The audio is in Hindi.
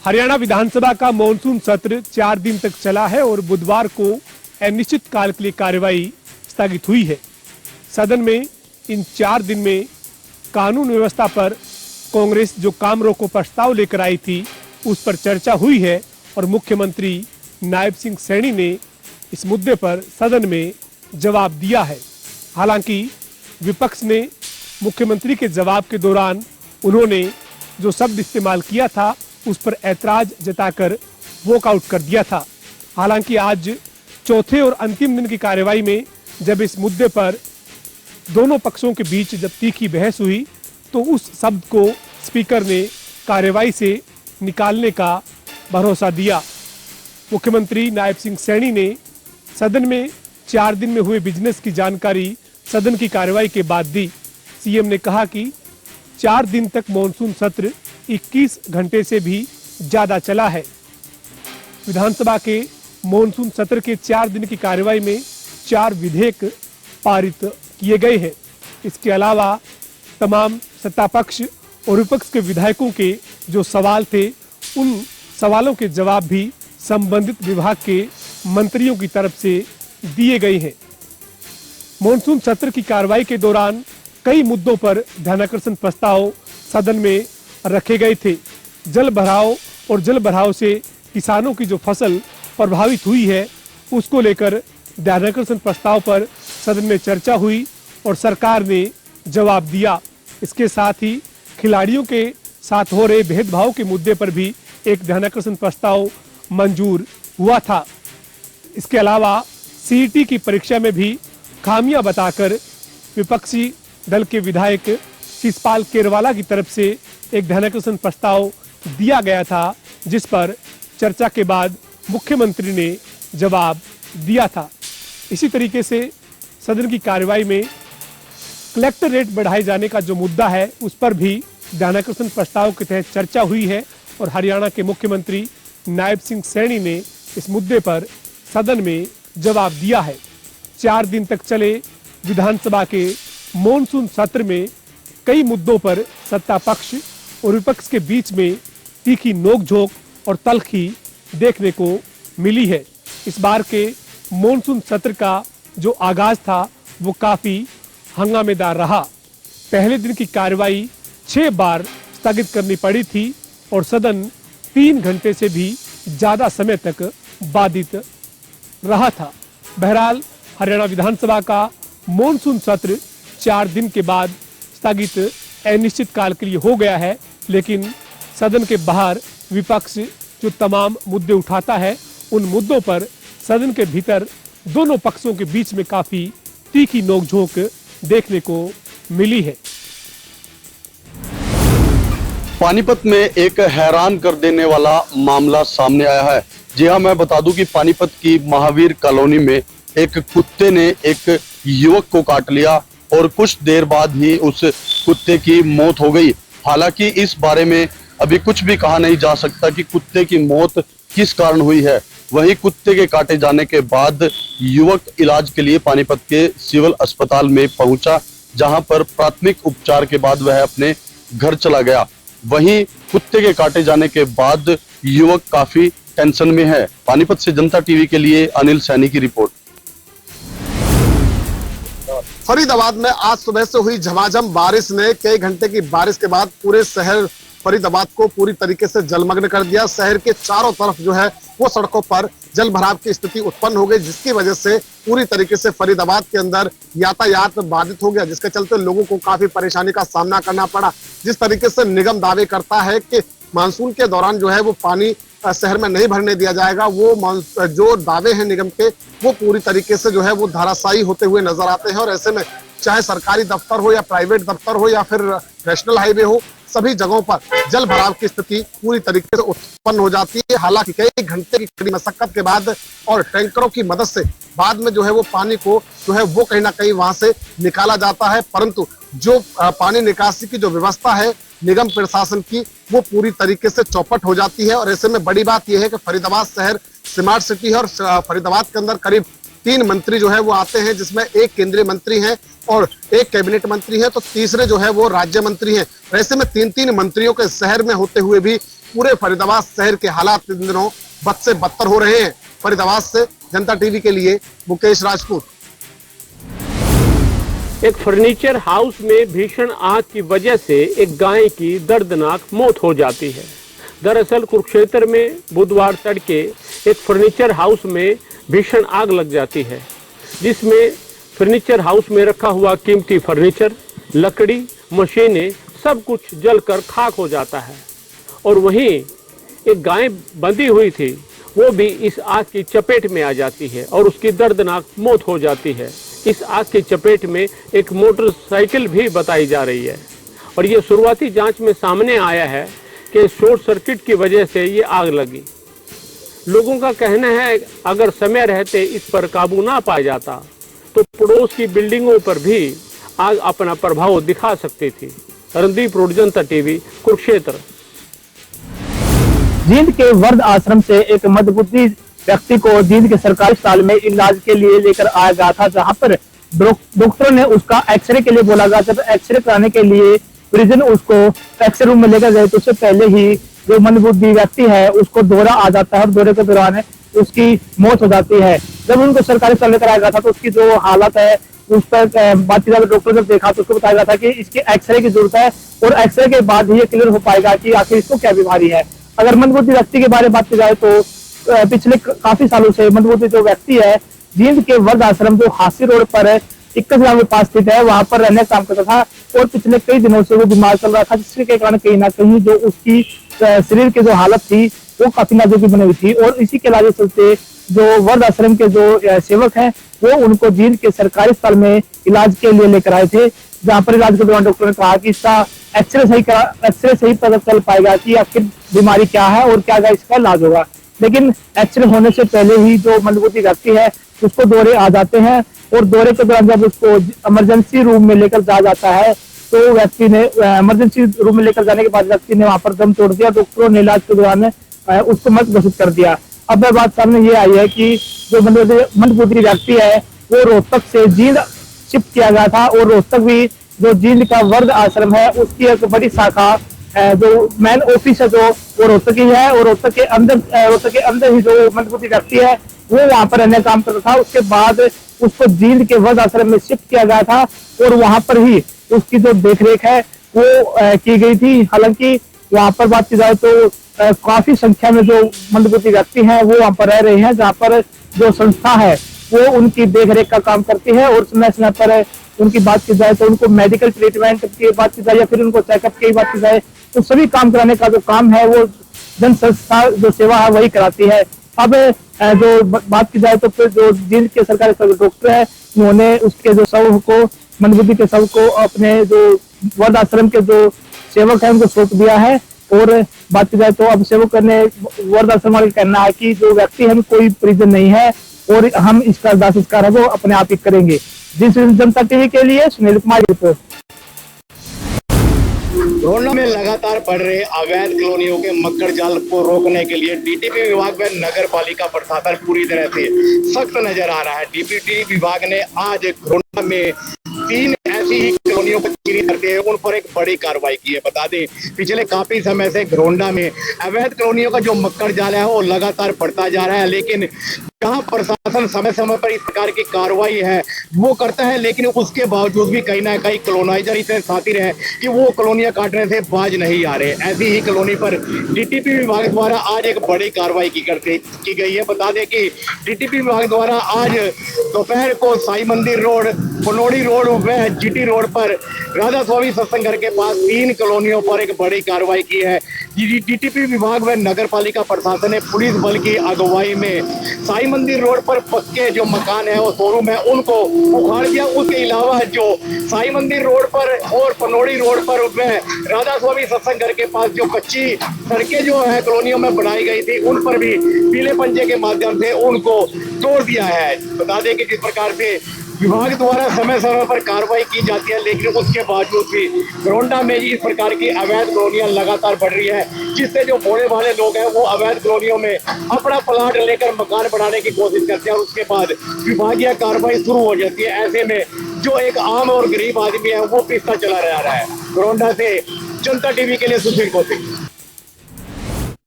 हरियाणा विधानसभा का मॉनसून सत्र 4 दिन तक चला है और बुधवार को अनिश्चित काल के लिए कार्यवाही स्थगित हुई है। सदन में इन 4 दिन में कानून व्यवस्था पर कांग्रेस जो काम रोको प्रस्ताव लेकर आई थी उस पर चर्चा हुई है और मुख्यमंत्री नायब सिंह सैनी ने इस मुद्दे पर सदन में जवाब दिया है। हालांकि विपक्ष ने मुख्यमंत्री के जवाब के दौरान उन्होंने जो शब्द इस्तेमाल किया था उस पर ऐतराज जताकर वॉकआउट कर दिया था। हालांकि आज चौथे और अंतिम दिन की कार्यवाही में जब इस मुद्दे पर दोनों पक्षों के बीच जब तीखी बहस हुई तो उस शब्द को स्पीकर ने कार्यवाही से निकालने का भरोसा दिया। मुख्यमंत्री नायब सिंह सैनी ने सदन में 4 दिन में हुए बिजनेस की जानकारी सदन की कार्यवाही के बाद दी। सीएम ने कहा कि 4 दिन तक मॉनसून सत्र 21 घंटे से भी ज्यादा चला है। विधानसभा के मॉनसून सत्र के 4 दिन की कार्यवाही में 4 विधेयक पारित किए गए हैं। इसके अलावा तमाम सत्ता पक्ष और विपक्ष के विधायकों के जो सवाल थे उन सवालों के जवाब भी संबंधित विभाग के मंत्रियों की तरफ से दिए गए हैं। मॉनसून सत्र की कार्रवाई के दौरान कई मुद्दों पर ध्यानाकर्षण प्रस्ताव सदन में रखे गए थे। जल भराव और जल भराव से किसानों की जो फसल प्रभावित हुई है उसको लेकर ध्यानाकर्षण प्रस्ताव पर सदन में चर्चा हुई और सरकार ने जवाब दिया। इसके साथ ही खिलाड़ियों के साथ हो रहे भेदभाव के मुद्दे पर भी एक ध्यानाकर्षण प्रस्ताव मंजूर हुआ था। इसके अलावा सीईटी की परीक्षा में भी खामियां बताकर विपक्षी दल के विधायक शिषपाल केरवाला की तरफ से एक ध्यानाकर्षण प्रस्ताव दिया गया था जिस पर चर्चा के बाद मुख्यमंत्री ने जवाब दिया था। इसी तरीके से सदन की कार्यवाही में कलेक्टर रेट बढ़ाए जाने का जो मुद्दा है उस पर भी ध्यानाकर्षण प्रस्ताव के तहत चर्चा हुई है और हरियाणा के मुख्यमंत्री नायब सिंह सैनी ने इस मुद्दे पर सदन में जवाब दिया है। 4 दिन तक चले विधानसभा के मॉनसून सत्र में कई मुद्दों पर सत्ता पक्ष और विपक्ष के बीच में तीखी नोकझोंक और तल्खी देखने को मिली है। इस बार के मॉनसून सत्र का जो आगाज था वो काफी हंगामेदार रहा। पहले दिन की कार्यवाही 6 बार स्थगित करनी पड़ी थी और सदन 3 घंटे से भी ज्यादा समय तक बाधित रहा था। बहरहाल हरियाणा विधानसभा का मॉनसून सत्र 4 दिन के बाद स्थगित अनिश्चित काल के लिए हो गया है, लेकिन सदन के बाहर विपक्ष जो तमाम मुद्दे उठाता है उन मुद्दों पर सदन के भीतर दोनों पक्षों के बीच में काफी तीखी नोकझोंक देखने को मिली है। पानीपत में एक हैरान कर देने वाला मामला सामने आया है। जी हाँ, मैं बता दूं कि पानीपत की महावीर कॉलोनी में एक कुत्ते ने एक युवक को काट लिया और कुछ देर बाद ही उस कुत्ते की मौत हो गई। हालांकि इस बारे में अभी कुछ भी कहा नहीं जा सकता कि कुत्ते की मौत किस कारण हुई है। वहीं कुत्ते के काटे जाने के बाद युवक इलाज के लिए पानीपत के सिविल अस्पताल में पहुंचा, जहां पर प्राथमिक उपचार के बाद वह अपने घर चला गया। वहीं कुत्ते के काटे जाने के बाद युवक काफी टेंशन में है। पानीपत से जनता टीवी के लिए अनिल सैनी की रिपोर्ट। फरीदाबाद में आज सुबह से हुई झमाझम बारिश ने कई घंटे की बारिश के बाद पूरे शहर फरीदाबाद को पूरी तरीके से जलमग्न कर दिया। शहर के चारों तरफ जो है वो सड़कों पर जल भराव की स्थिति उत्पन्न हो गई, जिसकी वजह से पूरी तरीके से फरीदाबाद के अंदर यातायात बाधित हो गया, जिसके चलते लोगों को काफी परेशानी का सामना करना पड़ा। जिस तरीके से निगम दावे करता है कि मानसून के दौरान जो है वो पानी शहर में नहीं भरने दिया जाएगा, वो जो दावे हैं निगम के वो पूरी तरीके से जो है वो धराशायी होते हुए नजर आते हैं। और ऐसे में चाहे सरकारी दफ्तर हो या प्राइवेट दफ्तर हो या फिर नेशनल हाईवे हो, सभी जगहों पर जल भराव की स्थिति पूरी तरीके से उत्पन्न हो जाती है। हालांकि कई घंटे की कड़ी मशक्कत के बाद और टैंकरों की मदद से बाद में जो है वो पानी को जो है वो कहीं ना कहीं वहां से निकाला जाता है, परंतु जो पानी निकासी की जो व्यवस्था है निगम प्रशासन की वो पूरी तरीके से चौपट हो जाती है। और ऐसे में बड़ी बात यह है कि फरीदाबाद शहर स्मार्ट सिटी है और फरीदाबाद के अंदर करीब 3 मंत्री जो है वो आते हैं, जिसमें एक केंद्रीय मंत्री हैं और एक कैबिनेट मंत्री है, तो तीसरे जो है वो राज्य मंत्री हैं। ऐसे में 3-3 मंत्रियों के शहर में होते हुए भी पूरे फरीदाबाद शहर के हालात इन दिनों बद से बदतर हो रहे हैं। फरीदाबाद से जनता टीवी के लिए मुकेश राजपूत। एक फर्नीचर हाउस में भीषण आग की वजह से एक गाय की दर्दनाक मौत हो जाती है। दरअसल कुरुक्षेत्र में बुधवार तड़के एक फर्नीचर हाउस में भीषण आग लग जाती है, जिसमें फर्नीचर हाउस में रखा हुआ कीमती फर्नीचर, लकड़ी, मशीनें सब कुछ जलकर खाक हो जाता है। और वहीं एक गाय बंधी हुई थी, वो भी इस आग की चपेट में आ जाती है और उसकी दर्दनाक मौत हो जाती है। इस आग की चपेट में एक मोटरसाइकिल भी बताई जा रही है और ये शुरुआती जांच में सामने आया है कि शॉर्ट सर्किट की वजह से ये आग लगी। लोगों का कहना है अगर समय रहते इस पर काबू ना पाया जाता तो पड़ोस की बिल्डिंगों पर भी आग अपना प्रभाव दिखा सकती थी। रणदीप रोड, जनता टीवी, कुरुक्षेत्र। जींद के वर्ध आश्रम से एक मंदबुद्धि व्यक्ति को जींद के सरकारी अस्पताल में इलाज के लिए लेकर आया गया था, जहां पर डॉक्टरों ने उसका एक्सरे के लिए बोला गया। जब एक्सरे कराने के लिए मरीजन उसको एक्सरे रूम में लेकर गए तो उससे पहले ही जो मंदबुद्धि व्यक्ति है उसको दौरा आ जाता है और दौरे के दौरान उसकी मौत हो जाती है। जब उनको सरकारी अस्पताल लेकर आया गया था तो उसकी जो हालत है उस पर बात की डॉक्टर जब देखा तो उसको बताया गया था कि इसके एक्सरे की जरूरत है और एक्सरे के बाद ही ये क्लियर हो पाएगा कि आखिर इसको क्या बीमारी है। अगर मंदबुद्धि व्यक्ति के बारे में बात की जाए तो पिछले काफी सालों से मंदबुद्धि जो व्यक्ति है जींद के वर्ध आश्रम जो हासी रोड पर 21 ग्राम के पास स्थित है, वहां पर रहने का काम करता था और पिछले कई दिनों से वो बीमार चल रहा था, जिसके कारण कहीं ना कहीं जो उसकी शरीर की जो हालत थी वो काफी नाजुक बनी हुई थी। और इसी के इलाज चलते जो वर्ध आश्रम के जो सेवक हैं वो उनको जींद के सरकारी अस्पताल में इलाज के लिए लेकर आए थे, जहाँ पर इलाज के दौरान डॉक्टर ने कहा कि इसका एक्सरे सही पता चल पाएगा कि आखिर बीमारी क्या है और क्या इसका इलाज होगा। लेकिन एक्सरे होने से पहले ही जो मंदबुद्धि व्यक्ति है उसको दौरे आ जाते हैं और दौरे के दौरान जब उसको इमरजेंसी रूम में लेकर जाया जाता है तो व्यक्ति ने इमरजेंसी रूम में लेकर जाने के बाद व्यक्ति ने वहां पर दम तोड़ दिया। डॉक्टरों ने इलाज के दौरान उसको मृत घोषित कर दिया। अब वह बात सामने ये आई है कि जो मंदबुद्धि व्यक्ति है वो रोहतक से जींद शिफ्ट किया गया था और रोहतक भी जो जींद का वर्ध आश्रम है उसकी एक बड़ी शाखा जो मेन ऑफिस है जो वो रोहतक ही है और रोहतक के अंदर ही जो मंदबुद्धि व्यक्ति है वो वहां पर रहने का काम करता था। उसके बाद उसको जींद के वर्ध आश्रम में शिफ्ट किया गया था और वहां पर ही उसकी जो देखरेख है वो की गई थी। हालांकि वहां पर बात की जाए तो काफी संख्या में जो मंदबुद्धि व्यक्ति हैं वो वहां पर रह रहे हैं, जहाँ पर जो संस्था है वो उनकी देखरेख का काम करती है और समय समय पर उनकी बात की जाए तो उनको मेडिकल ट्रीटमेंट की बात की जाए या फिर उनको चेकअप की बात की जाए तो सभी काम कराने का जो काम है वो जन संस्था जो सेवा है वही कराती है। अब जो बात की जाए तो फिर जो जींद के सरकारी डॉक्टर है उन्होंने उसके जो शव को मंदबुद्धि के शव को अपने जो वर्ध आश्रम के जो सेवक है उनको सौंप दिया है। और बात की जाए तो अब सेवक ने वर्ध आश्रम वाले कहना है कि जो व्यक्ति है कोई परिजन नहीं है और हम इसका दाह संस्कार है वो अपने आप ही करेंगे। जिस जनता टीवी के लिए सुनील कुमार रिपोर्ट। रोहना में लगातार बढ़ रहे अवैध कॉलोनियों के मक्खड़ जाल को रोकने के लिए डीटीपी विभाग व नगर पालिका प्रशासन पूरी तरह से सख्त नजर आ रहा है। डीपीटी विभाग ने आज रोहना में 3 ऐसी ही कॉलोनियों को चिन्हित करते हैं उन पर एक बड़ी कार्रवाई की है। बता दें पिछले काफी समय से रोहना में अवैध कॉलोनियों का जो मक्खड़ जाल है वो लगातार बढ़ता जा रहा है, लेकिन जहां प्रशासन समय समय पर इस प्रकार की कार्रवाई है वो करता है, लेकिन उसके बावजूद भी कहीं ना कहीं कॉलोनाइजर इतने शातिर है कि वो कॉलोनियां काटने से बाज नहीं आ रहे। ऐसी ही कॉलोनी पर डीटीपी विभाग द्वारा आज एक बड़ी कार्रवाई की गई है। बता दें कि डीटीपी विभाग द्वारा आज दोपहर को साई मंदिर रोड, पनोड़ी रोड व जीटी रोड पर राधा स्वामी सत्संग घर के पास 3 कॉलोनियों पर एक बड़ी कार्रवाई की है। डीटीपी विभाग व नगर पालिका प्रशासन ने पुलिस बल की अगुवाई में साई मंदिर रोड पर पक्के जो मकान है और शोरूम है उनको उखाड़ दिया। उसके अलावा जो साई मंदिर रोड पर और पनोड़ी रोड पर राधा स्वामी सत्संग घर के पास जो कच्ची सड़कें जो है कॉलोनियों में बनाई गई थी उन पर भी पीले पंजे के माध्यम से उनको तोड़ दिया है। बता दें कि जिस प्रकार से विभाग द्वारा समय समय पर कार्रवाई की जाती है, लेकिन उसके बावजूद भी रोहना में इस प्रकार की अवैध कॉलोनियां लगातार बढ़ रही है, जिससे जो भोले भाले लोग हैं वो अवैध कॉलोनियों में अपना प्लाट लेकर मकान बनाने की कोशिश करते हैं और उसके बाद विभागीय कार्रवाई शुरू हो जाती है। ऐसे में जो एक आम और गरीब आदमी है वो पिसता चला रहा है। रोहना से जनता टीवी के लिए सुशील कौशिक।